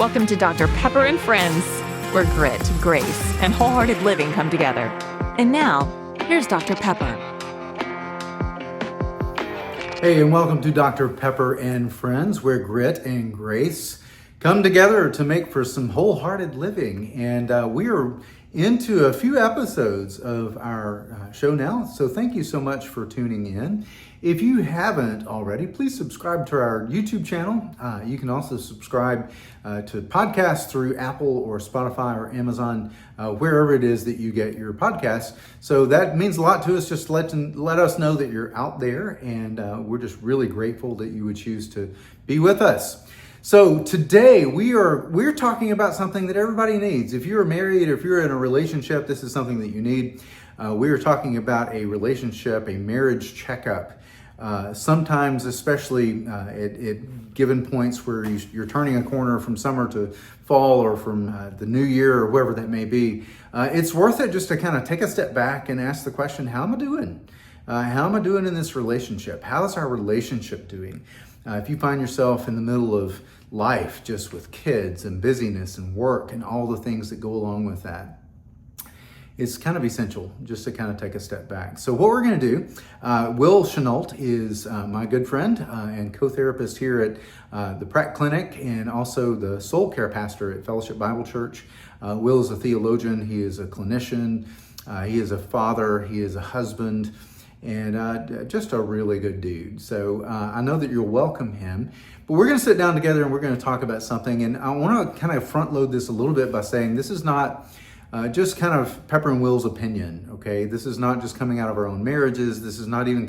Welcome to Dr. Pepper and Friends, where grit, grace, and wholehearted living come together. And now, here's Dr. Pepper. Hey, and welcome to Dr. Pepper and Friends, where grit and grace come together to make for some wholehearted living. And we are into a few episodes of our show now, so thank you so much for tuning in. If you haven't already, please subscribe to our YouTube channel. You can also subscribe to podcasts through Apple or Spotify or Amazon, wherever it is that you get your podcasts. So that means a lot to us. Just let us know that you're out there, and we're just really grateful that you would choose to be with us. So today we're talking about something that everybody needs. If you're married or if you're in a relationship, this is something that you need. We are talking about a relationship, a marriage checkup. Sometimes, especially at given points where you're turning a corner from summer to fall or from the new year or wherever that may be, it's worth it just to kind of take a step back and ask the question, how am I doing? How am I doing in this relationship? How is our relationship doing? If you find yourself in the middle of life, just with kids and busyness and work and all the things that go along with that, it's kind of essential just to kind of take a step back. So what we're going to do, Will Chenault is my good friend and co-therapist here at the Pratt Clinic and also the soul care pastor at Fellowship Bible Church. Will is a theologian. He is a clinician. He is a father. He is a husband. And just a really good dude. So I know that you'll welcome him. But we're going to sit down together and we're going to talk about something. And I want to kind of front load this a little bit by saying this is not just kind of Pepper and Will's opinion, okay? This is not just coming out of our own marriages. This is not even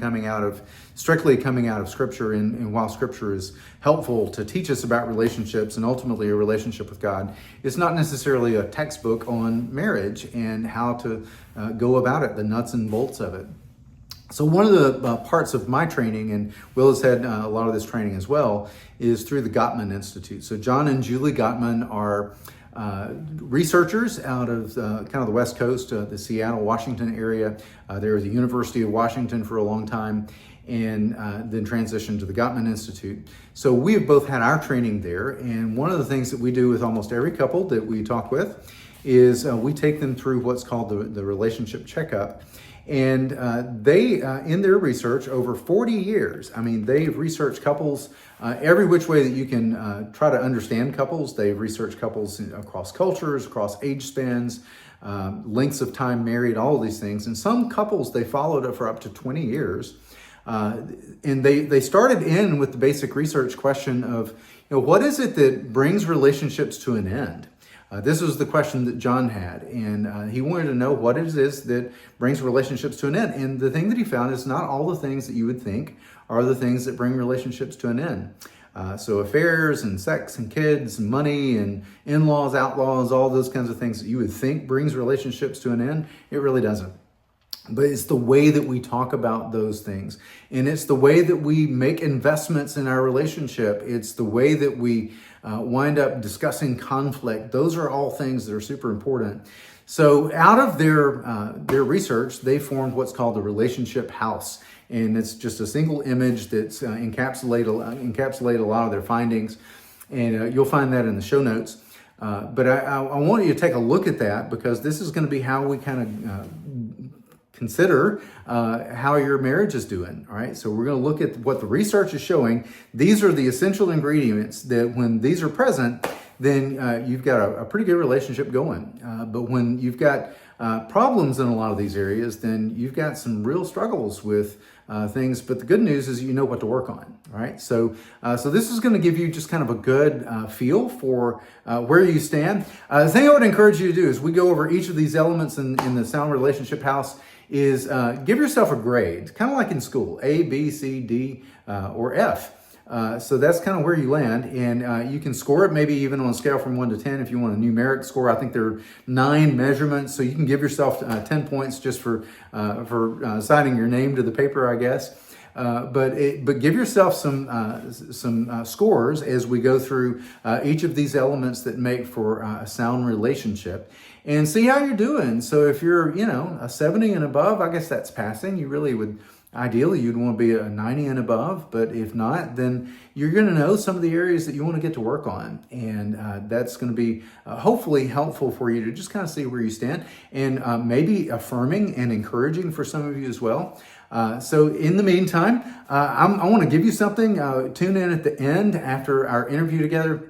strictly coming out of Scripture. And while Scripture is helpful to teach us about relationships and ultimately a relationship with God, it's not necessarily a textbook on marriage and how to go about it, the nuts and bolts of it. So one of the parts of my training, and Will has had a lot of this training as well, is through the Gottman Institute. So John and Julie Gottman are researchers out of kind of the West Coast, the Seattle, Washington area. They were at the University of Washington for a long time and then transitioned to the Gottman Institute. So we have both had our training there. And one of the things that we do with almost every couple that we talk with is we take them through what's called the relationship checkup. And they, in their research over 40 years, I mean, they've researched couples every which way that you can try to understand couples. They've researched couples across cultures, across age spans, lengths of time married, all of these things. And some couples, they followed it for up to 20 years. And they started in with the basic research question of, what is it that brings relationships to an end? This was the question that John had, and he wanted to know what it is that brings relationships to an end. And the thing that he found is not all the things that you would think are the things that bring relationships to an end. So affairs and sex and kids and money and in-laws, outlaws, all those kinds of things that you would think brings relationships to an end, it really doesn't. But it's the way that we talk about those things. And it's the way that we make investments in our relationship. It's the way that we wind up discussing conflict. Those are all things that are super important. So out of their research, they formed what's called the relationship house. And it's just a single image that's encapsulate a lot of their findings. And you'll find that in the show notes. But I want you to take a look at that because this is going to be how we kind of consider how your marriage is doing. All right. So we're going to look at what the research is showing. These are the essential ingredients that when these are present, then you've got a pretty good relationship going. But when you've got problems in a lot of these areas, then you've got some real struggles with things. But the good news is you know what to work on. All right. So this is going to give you just kind of a good feel for where you stand. The thing I would encourage you to do is we go over each of these elements in the Sound Relationship House is give yourself a grade, kind of like in school, A, B, C, D, or F. So that's kind of where you land, and you can score it maybe even on a scale from 1 to 10 if you want a numeric score. I think there are 9 measurements, so you can give yourself 10 points just for signing your name to the paper, I guess. But give yourself some scores as we go through each of these elements that make for a sound relationship, and see how you're doing. So if you're a 70 and above, I guess that's passing. You really would Ideally, you'd want to be a 90 and above, but if not, then you're going to know some of the areas that you want to get to work on. And that's going to be hopefully helpful for you to just kind of see where you stand, and maybe affirming and encouraging for some of you as well. So in the meantime, I want to give you something. Tune in at the end after our interview together.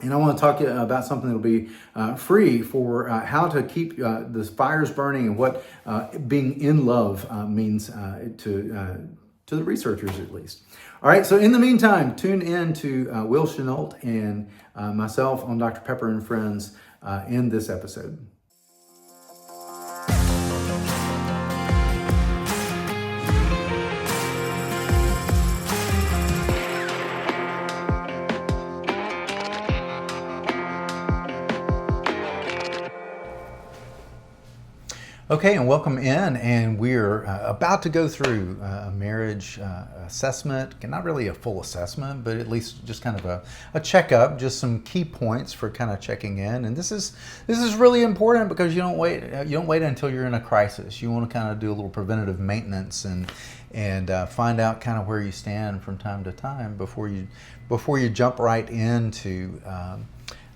And I want to talk to you about something that will be free for how to keep the fires burning, and what being in love means to the researchers, at least. All right, so in the meantime, tune in to Will Chenault and myself on Dr. Pepper and Friends in this episode. Okay, and welcome in, and we're about to go through a marriage assessment, not really a full assessment, but at least just kind of a checkup, just some key points for kind of checking in. And this is really important because you don't wait until you're in a crisis. You want to kind of do a little preventative maintenance and find out kind of where you stand from time to time before you jump right into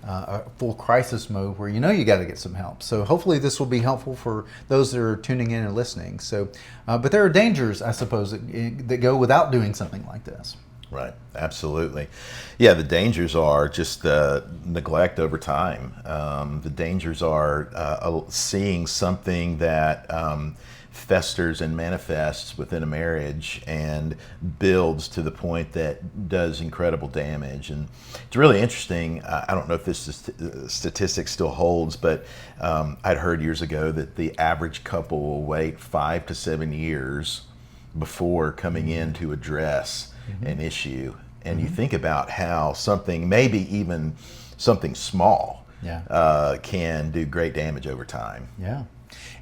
a full crisis mode where you got to get some help. So hopefully this will be helpful for those that are tuning in and listening. So, but there are dangers, I suppose, that go without doing something like this. Right, absolutely. Yeah, the dangers are just neglect over time. The dangers are seeing something that festers and manifests within a marriage and builds to the point that does incredible damage. And it's really interesting. I don't know if this statistic still holds, but I'd heard years ago that the average couple will wait 5 to 7 years before coming in to address an issue. And you think about how something, maybe even something small, can do great damage over time. Yeah.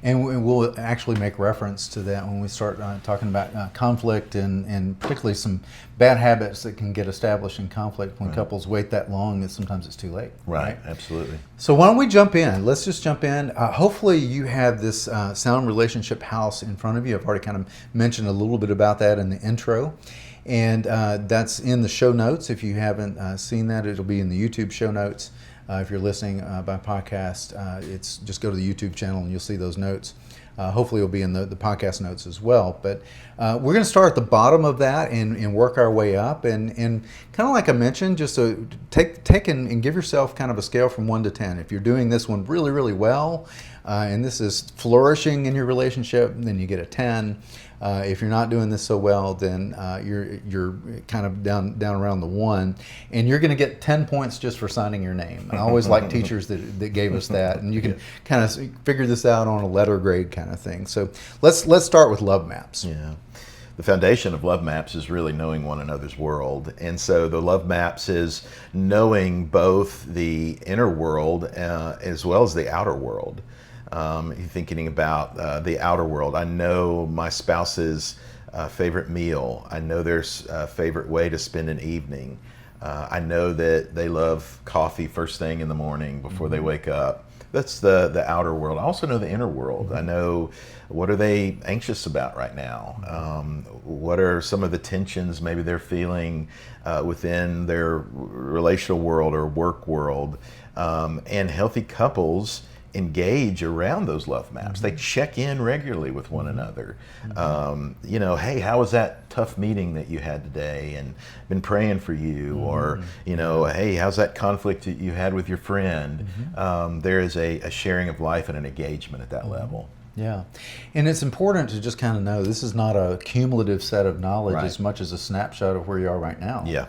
And we'll actually make reference to that when we start talking about conflict and particularly some bad habits that can get established in conflict when couples wait that long, and sometimes it's too late. Right, absolutely. So why don't we jump in? Let's just jump in. Hopefully you have this Sound Relationship House in front of you. I've already kind of mentioned a little bit about that in the intro. And that's in the show notes. If you haven't seen that, it'll be in the YouTube show notes. If you're listening by podcast, it's just go to the YouTube channel and you'll see those notes. Hopefully it'll be in the podcast notes as well. But we're going to start at the bottom of that and work our way up. And kind of like I mentioned, just to take and give yourself kind of a scale from 1 to 10. If you're doing this one really, really well, and this is flourishing in your relationship, then you get a 10. If you're not doing this so well, then you're kind of down around the 1, and you're going to get 10 points just for signing your name. I always like teachers that gave us that, and you can kind of figure this out on a letter grade kind of thing. So let's start with love maps. Yeah. The foundation of love maps is really knowing one another's world. And so the love maps is knowing both the inner world as well as the outer world. You're thinking about the outer world. I know my spouse's favorite meal. I know their favorite way to spend an evening. I know that they love coffee first thing in the morning before they wake up. That's the outer world. I also know the inner world. I know what are they anxious about right now. What are some of the tensions maybe they're feeling within their relational world or work world. And healthy couples engage around those love maps. They check in regularly with one another. Hey, how was that tough meeting that you had today, and been praying for you? Or, hey, how's that conflict that you had with your friend? There is a sharing of life and an engagement at that level. Yeah. And it's important to just kind of know this is not a cumulative set of knowledge as much as a snapshot of where you are right now. Yeah.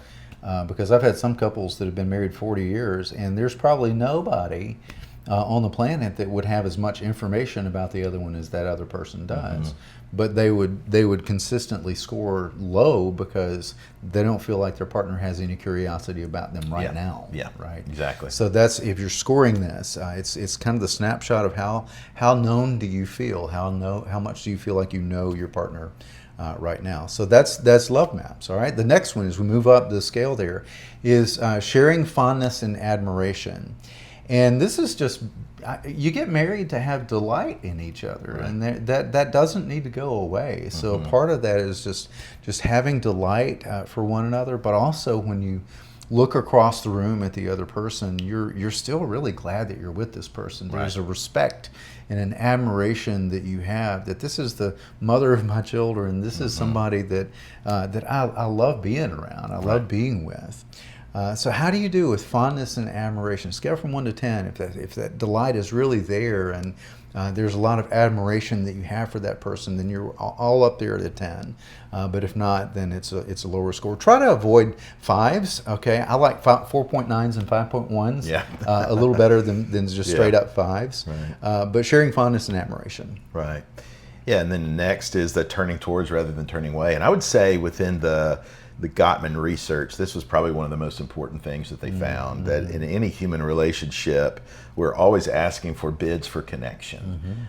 Because I've had some couples that have been married 40 years, and there's probably nobody on the planet that would have as much information about the other one as that other person does. But they would consistently score low because they don't feel like their partner has any curiosity about them right now. Yeah, right. Exactly. So that's, if you're scoring this, it's kind of the snapshot of how known do you feel, how much do you feel like you know your partner right now. So that's love maps. All right. The next one, as we move up the scale, there is sharing fondness and admiration. And this is just, you get married to have delight in each other, Right. and that doesn't need to go away. So part of that is just having delight for one another, but also when you look across the room at the other person, you're still really glad that you're with this person. There's a respect and an admiration that you have, that this is the mother of my children. This is somebody that I love being around. I love being with. So how do you do with fondness and admiration? Scale from 1 to 10. If that delight is really there, and there's a lot of admiration that you have for that person, then you're all up there at a 10. But if not, then it's a lower score. Try to avoid 5s. Okay, I like 4.9s and 5.1s. Yeah. A little better than just straight up 5s. Right. But sharing fondness and admiration. Right. Yeah, and then the next is the turning towards rather than turning away. And I would say within the Gottman research, this was probably one of the most important things that they found, that in any human relationship, we're always asking for bids for connection.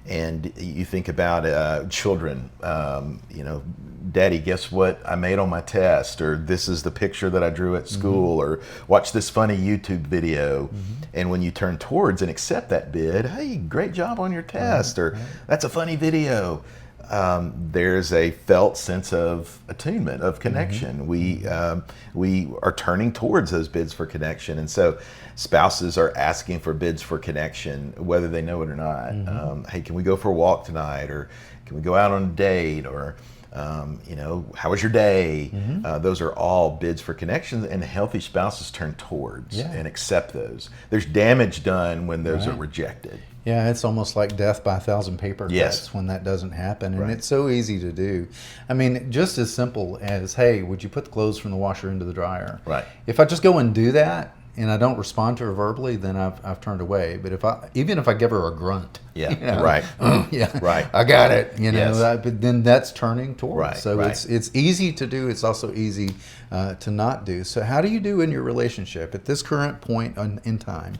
And you think about children, Daddy, guess what I made on my test? Or this is the picture that I drew at school, or watch this funny YouTube video. And when you turn towards and accept that bid, hey, great job on your test, or that's a funny video. There's a felt sense of attunement, of connection. We are turning towards those bids for connection, and so spouses are asking for bids for connection, whether they know it or not. Hey, can we go for a walk tonight, or can we go out on a date, or how was your day? Those are all bids for connection, and healthy spouses turn towards and accept those. There's damage done when those are rejected. Yeah, it's almost like death by 1,000 paper cuts when that doesn't happen. And it's so easy to do. I mean, just as simple as, hey, would you put the clothes from the washer into the dryer? Right. If I just go and do that and I don't respond to her verbally, then I've turned away. But even if I give her a grunt, right, I got it, Yes. but then that's turning towards. Right, So right. it's easy to do. It's also easy to not do. So how do you do in your relationship at this current point in time,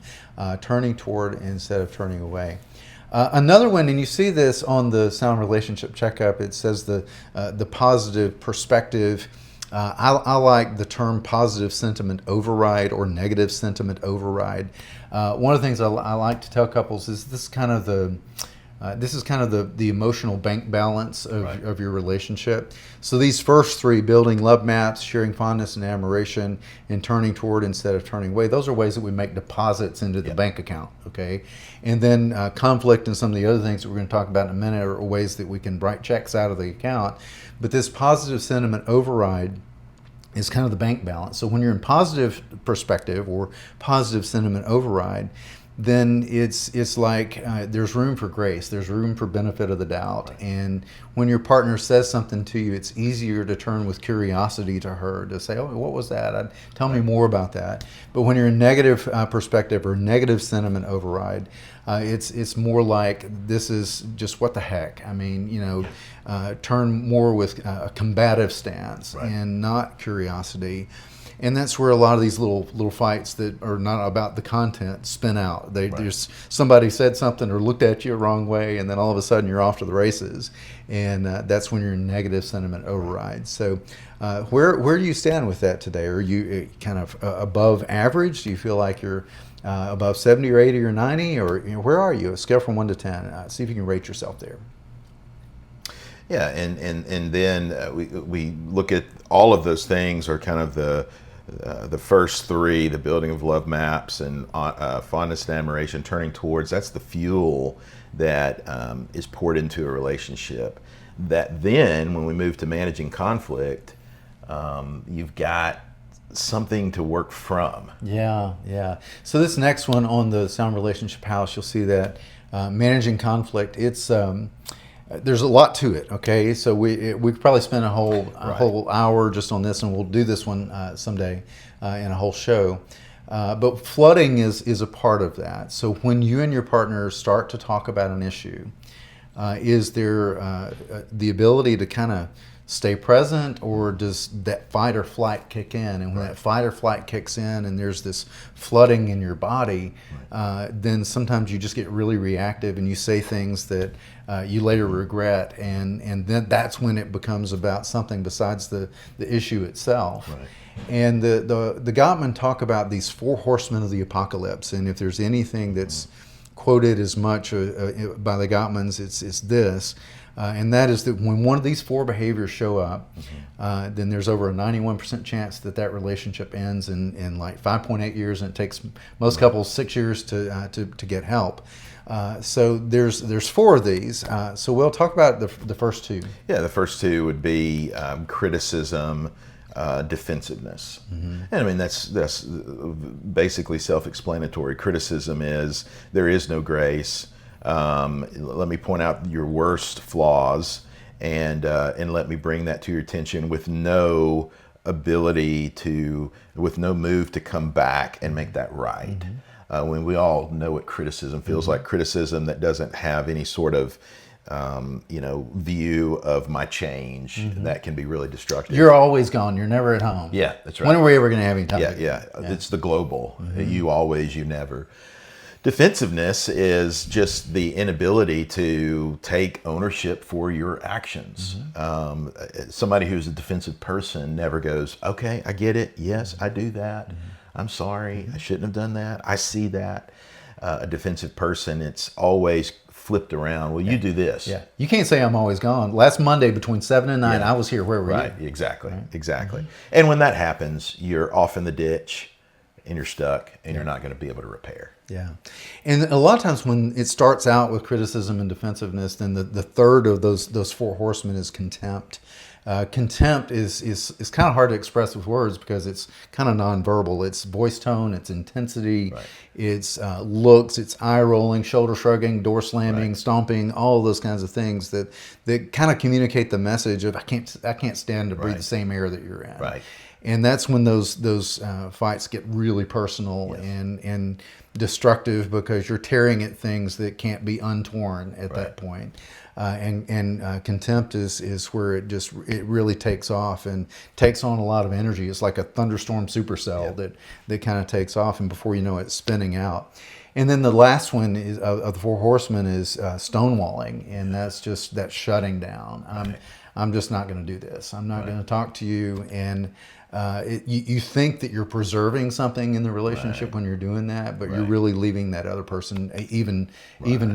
turning toward instead of turning away? Another one, and you see this on the Sound Relationship Checkup, it says the positive perspective. I like the term positive sentiment override or negative sentiment override. One of the things I like to tell couples is this is kind of the emotional bank balance of your relationship. So these first 3, building love maps, sharing fondness and admiration, and turning toward instead of turning away, those are ways that we make deposits into the bank account, okay? And then conflict and some of the other things that we're going to talk about in a minute are ways that we can write checks out of the account. But this positive sentiment override is kind of the bank balance. So when you're in positive perspective or positive sentiment override, then it's like there's room for grace, there's room for benefit of the doubt. And when your partner says something to you, it's easier to turn with curiosity to her, to say, oh, what was that? Tell me more about that. But when you're in negative perspective or negative sentiment override, it's more like, this is just what the heck. I mean, turn more with a combative stance and not curiosity. And that's where a lot of these little fights that are not about the content spin out. There's somebody said something or looked at you a wrong way, and then all of a sudden you're off to the races. And that's when you're in negative sentiment override. So where do you stand with that today? Are you kind of above average? Do you feel like you're above 70 or 80 or 90? Or where are you? A scale from 1 to 10. See if you can rate yourself there. Yeah, and then we look at all of those things are kind of the first 3, the building of love maps and fondness and admiration, turning towards. That's the fuel that is poured into a relationship. That then, when we move to managing conflict, you've got something to work from. Yeah. So this next one on the Sound Relationship House, you'll see that managing conflict. It's there's a lot to it. Okay, so we could probably spend a whole hour just on this, and we'll do this one someday in a whole show. But flooding is a part of that. So when you and your partner start to talk about an issue, is there the ability to kind of stay present, or does that fight or flight kick in? And when that fight or flight kicks in and there's this flooding in your body, then sometimes you just get really reactive and you say things that you later regret, and then that's when it becomes about something besides the issue itself. Right. And the Gottman talk about these 4 horsemen of the apocalypse, and if there's anything that's quoted as much by the Gottmans, it's this, and that is that when one of these 4 behaviors show up, then there's over a 91% chance that relationship ends in like 5.8 years, and it takes most couples 6 years to get help. So there's 4 of these. So we'll talk about the first 2. Yeah, the first 2 would be criticism, defensiveness. And I mean, that's basically self-explanatory. Criticism is there is no grace. Let me point out your worst flaws, and let me bring that to your attention with no ability with no move to come back and make that right. When we all know what criticism feels like, criticism that doesn't have any sort of view of my change, that can be really destructive. You're always gone. You're never at home. Yeah, that's right. When are we ever going to have any time? Yeah. It's the global. You always, you never. Defensiveness is just the inability to take ownership for your actions. Somebody who's a defensive person never goes, okay, I get it. Yes, I do that. I'm sorry. I shouldn't have done that. I see that. A defensive person, it's always flipped around. Well, you do this. Yeah. You can't say I'm always gone. Last Monday between 7 and 9, I was here. Where were you? Right. Exactly. Exactly. And when that happens, you're off in the ditch and you're stuck and you're not going to be able to repair. Yeah. And a lot of times when it starts out with criticism and defensiveness, then the third of those 4 horsemen is contempt. Contempt is kind of hard to express with words because it's kind of nonverbal. It's voice tone, it's intensity, it's looks, it's eye rolling, shoulder shrugging, door slamming, stomping, all of those kinds of things that kind of communicate the message of I can't stand to breathe the same air that you're in. Right. And that's when those fights get really personal and destructive because you're tearing at things that can't be untorn at that point. And contempt is where it really takes off and takes on a lot of energy. It's like a thunderstorm supercell that kind of takes off, and before you know it, it's spinning out. And then the last one is, of the 4 horsemen is stonewalling, and that's shutting down. I'm just not going to do this. I'm not going to talk to you. And you think that you're preserving something in the relationship when you're doing that, but you're really leaving that other person even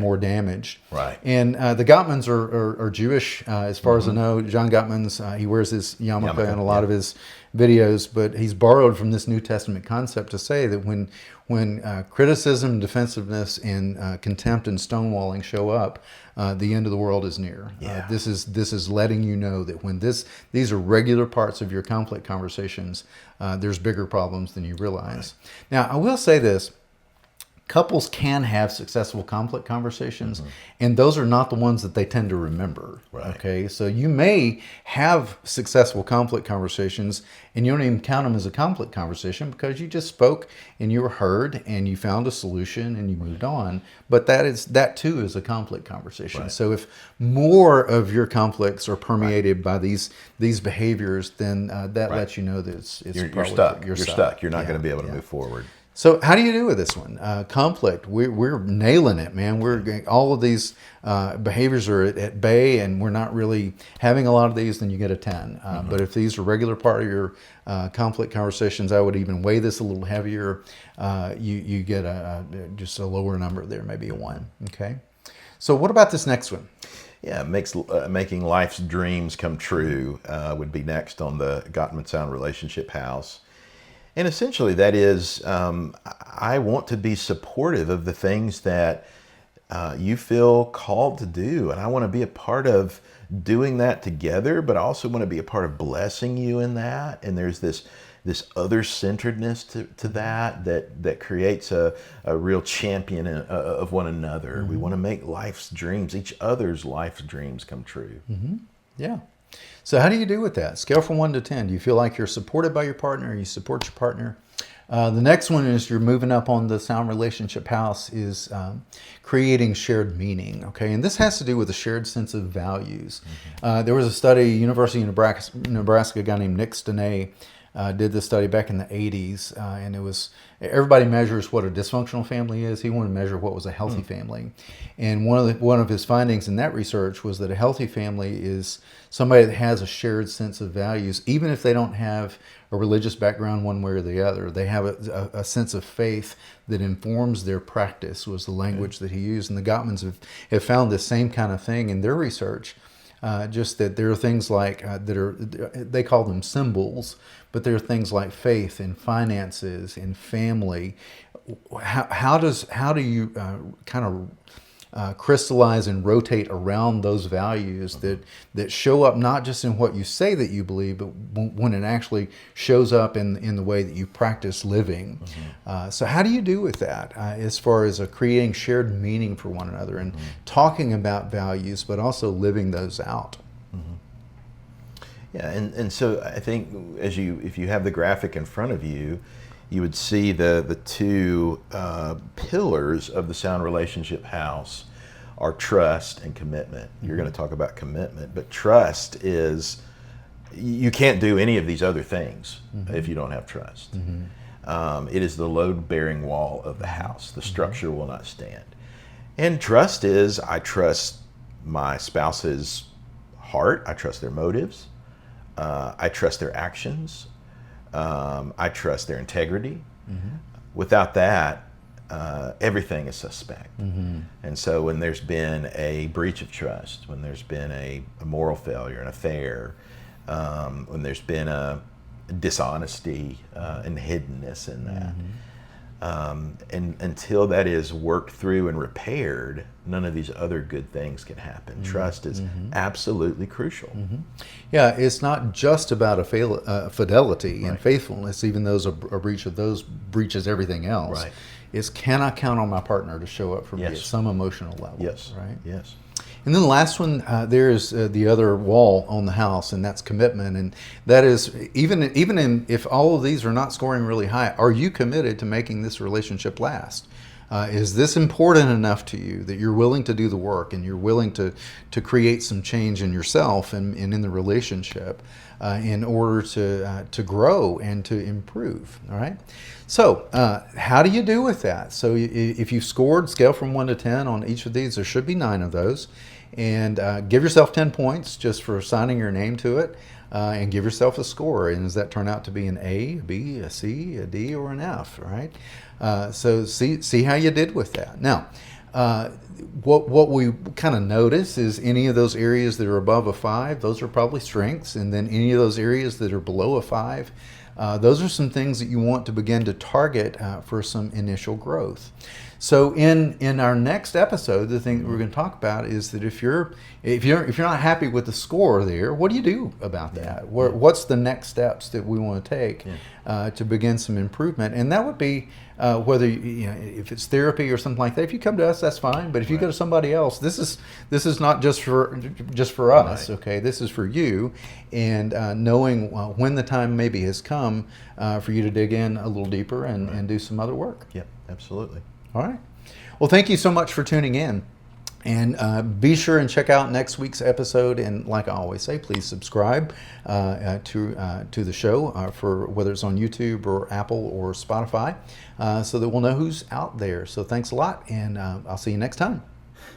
more damaged. Right. And the Gottmans are Jewish, as far as I know. John Gottman's, he wears his yarmulke in a lot of his videos, but he's borrowed from this New Testament concept to say that when criticism, defensiveness, and contempt and stonewalling show up, the end of the world is near. This is letting you know that when these are regular parts of your conflict conversations, there's bigger problems than you realize. Now, I will say this. Couples can have successful conflict conversations, and those are not the ones that they tend to remember. Okay, so you may have successful conflict conversations, and you don't even count them as a conflict conversation because you just spoke and you were heard and you found a solution and you moved on. But that too is a conflict conversation. So if more of your conflicts are permeated by these behaviors, then that lets you know that you're stuck. You're stuck. You're not going to be able to move forward. So how do you do with this one? Conflict. We're nailing it, man. All of these behaviors are at bay, and we're not really having a lot of these. Then you get a 10. But if these are a regular part of your conflict conversations, I would even weigh this a little heavier. You get just a lower number there, maybe a 1. Okay. So what about this next one? Yeah, making life's dreams come true would be next on the Gottman Sound Relationship House. And essentially that is, I want to be supportive of the things that you feel called to do. And I want to be a part of doing that together, but I also want to be a part of blessing you in that. And there's this other-centeredness to that creates a real champion of one another. We want to make life's dreams, each other's life's dreams come true. Yeah. So how do you do with that? Scale from 1 to 10. Do you feel like you're supported by your partner? Or you support your partner? The next one is you're moving up on the sound relationship house is creating shared meaning. Okay, and this has to do with a shared sense of values. There was a study, University of Nebraska, a guy named Nick Stenay did this study back in the 80s, and it was everybody measures what a dysfunctional family is. He wanted to measure what was a healthy family, and one of his findings in that research was that a healthy family is somebody that has a shared sense of values, even if they don't have a religious background one way or the other. They have a sense of faith that informs their practice, was the language that he used. And the Gottmans have found this same kind of thing in their research. Just that there are things like they call them symbols, but there are things like faith and finances and family. How do you kind of crystallize and rotate around those values that show up not just in what you say that you believe, but when it actually shows up in the way that you practice living. So how do you do with that as far as creating shared meaning for one another and talking about values, but also living those out? Yeah, and so I think if you have the graphic in front of you, you would see the two pillars of the sound relationship house are trust and commitment. You're going to talk about commitment, but trust is, you can't do any of these other things if you don't have trust. It is the load-bearing wall of the house. The structure will not stand. And trust is, I trust my spouse's heart. I trust their motives. I trust their actions. I trust their integrity. Without that, everything is suspect. And so when there's been a breach of trust, when there's been a moral failure, an affair, when there's been a dishonesty and hiddenness in that, and until that is worked through and repaired, none of these other good things can happen. Trust is absolutely crucial. Yeah, it's not just about a fidelity and faithfulness, even though a breach of those breaches everything else. It's, can I count on my partner to show up for me at some emotional level? Right? Yes. And then the last one, there's the other wall on the house, and that's commitment. And that is, if all of these are not scoring really high, are you committed to making this relationship last? Is this important enough to you that you're willing to do the work and you're willing to create some change in yourself and in the relationship in order to grow and to improve? All right. So how do you do with that? So if you've scored scale from 1 to 10 on each of these, there should be 9 of those. And give yourself 10 points just for signing your name to it, and give yourself a score. And does that turn out to be an A, a B, a C, a D, or an F, right? So see how you did with that. Now, what we kind of notice is any of those areas that are above a 5, those are probably strengths. And then any of those areas that are below a 5, those are some things that you want to begin to target for some initial growth. So in our next episode, the thing that we're going to talk about is that if you're not happy with the score there, what do you do about that? What's the next steps that we want to take to begin some improvement? And that would be whether if it's therapy or something like that. If you come to us, that's fine. But if you go to somebody else, this is not just for us. Okay, this is for you, and knowing when the time maybe has come for you to dig in a little deeper and do some other work. Yep, absolutely. All right. Well, thank you so much for tuning in. And be sure and check out next week's episode. And like I always say, please subscribe to the show for whether it's on YouTube or Apple or Spotify, so that we'll know who's out there. So thanks a lot, and I'll see you next time.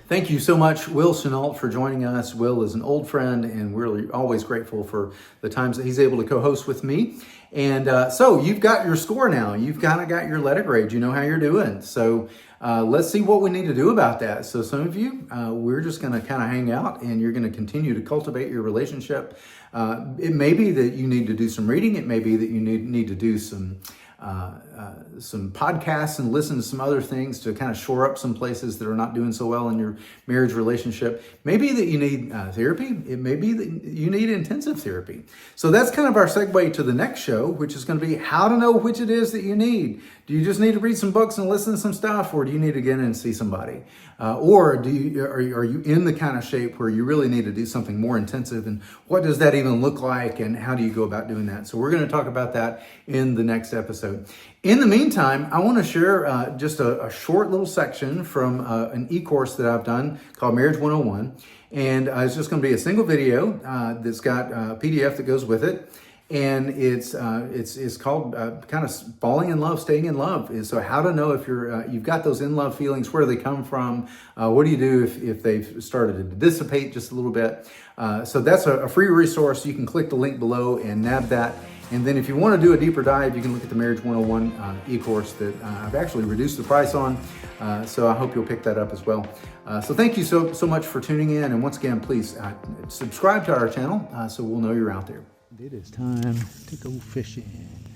Thank you so much, Will Chenault, for joining us. Will is an old friend, and we're always grateful for the times that he's able to co-host with me. And so you've got your score now. You've kind of got your letter grade. You know how you're doing. So let's see what we need to do about that. So some of you, we're just going to kind of hang out, and you're going to continue to cultivate your relationship. It may be that you need to do some reading. It may be that you need to do some podcasts and listen to some other things to kind of shore up some places that are not doing so well in your marriage relationship. Maybe that you need therapy. It may be that you need intensive therapy. So that's kind of our segue to the next show, which is going to be how to know which it is that you need. Do you just need to read some books and listen to some stuff, or do you need to get in and see somebody? Or are you in the kind of shape where you really need to do something more intensive, and what does that even look like, and how do you go about doing that? So we're going to talk about that in the next episode. episode. In the meantime, I want to share just a short little section from an e-course that I've done called Marriage 101. And it's just going to be a single video that's got a PDF that goes with it. And it's called kind of falling in love, staying in love. So how to know if you've got those in love feelings, where do they come from? What do you do if they've started to dissipate just a little bit? So that's a free resource. You can click the link below and nab that. And then if you want to do a deeper dive, you can look at the Marriage 101 e-course that I've actually reduced the price on. So I hope you'll pick that up as well. So thank you so much for tuning in. And once again, please subscribe to our channel so we'll know you're out there. It is time to go fishing.